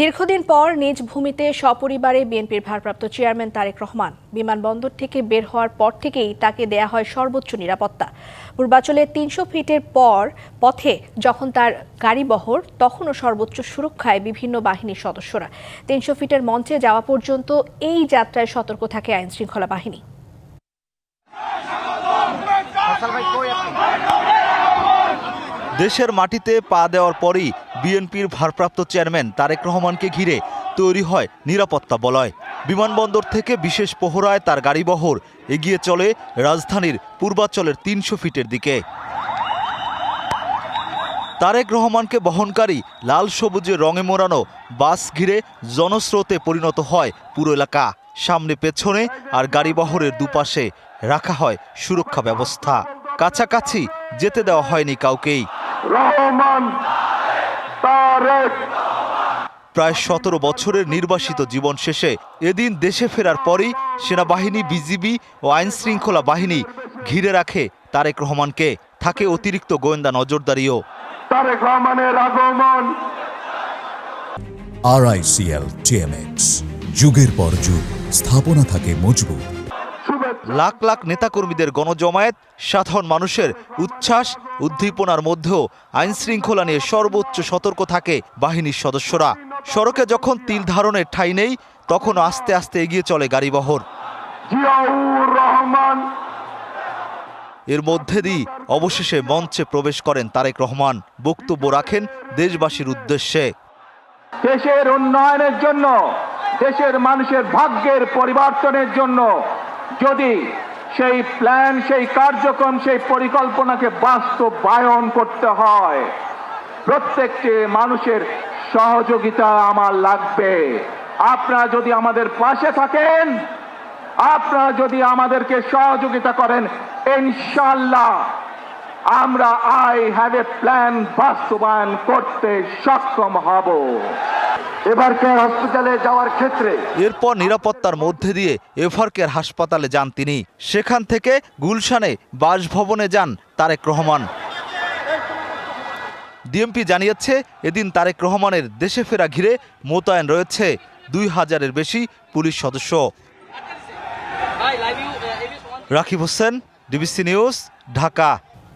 দীর্ঘদিন পর নিজ ভূমিতে সপরিবারে বিএনপির ভারপ্রাপ্ত চেয়ারম্যান তারেক রহমান বিমানবন্দর থেকে বের হওয়ার পর থেকেই তাকে দেয়া হয় সর্বোচ্চ নিরাপত্তা। পূর্বাচলে ৩০০ ফিটের পর পথে যখন তার গাড়িবহর, তখনও সর্বোচ্চ সুরক্ষায় বিভিন্ন বাহিনীর সদস্যরা। ৩০০ ফিটের মঞ্চে যাওয়া পর্যন্ত এই যাত্রায় সতর্ক থাকে আইনশৃঙ্খলা বাহিনী। দেশের মাটিতে পা দেওয়ার পরই বিএনপির ভারপ্রাপ্ত চেয়ারম্যান তারেক রহমানকে ঘিরে তৈরি হয় নিরাপত্তা বলয়। বিমানবন্দর থেকে বিশেষ প্রহরায় তার গাড়িবহর এগিয়ে চলে রাজধানীর পূর্বাচলের ৩০০ ফিটের দিকে। তারেক রহমানকে বহনকারী লাল সবুজের রঙে মোড়ানো বাস ঘিরে জনস্রোতে পরিণত হয় পুরো এলাকা। সামনে পেছনে আর গাড়িবহরের দুপাশে রাখা হয় সুরক্ষা ব্যবস্থা। কাছাকাছি যেতে দেওয়া হয়নি কাউকেই। প্রায় ১৭ বছরের নির্বাসিত জীবন শেষে এদিন দেশে ফেরার পরই সেনাবাহিনী, বিজিবি ও আইনশৃঙ্খলা বাহিনী ঘিরে রাখে তারেক রহমানকে। থাকে অতিরিক্ত গোয়েন্দা নজরদারিও। তারেক রহমানের আগমন। RICL TMX, যুগের পর যুগ স্থাপনা থাকে মজবুত। লাখ লাখ নেতাকর্মীদের গণজমায়েত, সাধারণ মানুষের উচ্ছ্বাস উদ্দীপনার মধ্যেও আইনশৃঙ্খলা নিয়ে সর্বোচ্চ সতর্ক থাকে বাহিনীর সদস্যরা। সড়কে যখন তিল ধারণের ঠাঁই নেই, তখন আস্তে আস্তে এগিয়ে চলে গাড়িবহর। জিয়াউর রহমান। এর মধ্যে দিয়ে অবশেষে মঞ্চে প্রবেশ করেন তারেক রহমান। বক্তব্য রাখেন দেশবাসীর উদ্দেশ্যে। দেশের উন্নয়নের জন্য, দেশের মানুষের ভাগ্যের পরিবর্তনের জন্য যদি সেই প্ল্যান, সেই কার্যক্রম, সেই পরিকল্পনাকে বাস্তবায়ন করতে হয়, প্রত্যেকটি মানুষের সহযোগিতা আমার লাগবে। আপনারা যদি আমাদের পাশে থাকেন, আপনারা যদি আমাদেরকে সহযোগিতা করেন, ইনশাআল্লাহ আমরা আই হ্যাভ এ প্ল্যান বাস্তবায়ন করতে সক্ষম হব। এভারকেয়ার হাসপাতালে যাওয়ার ক্ষেত্রে এরপর নিরাপত্তার মধ্যে দিয়ে এভারকেয়ার হাসপাতালে যান তিনি। সেখান থেকে গুলশানে বাসভবনে যান তারেক রহমান। ডিএমপি জানিয়েছে, এদিন তারেক রহমানের দেশে ফেরা ঘিরে মোতায়েন রয়েছে ২০০০-এর বেশি পুলিশ সদস্য। Rakib Hossain, DBC news, Dhaka.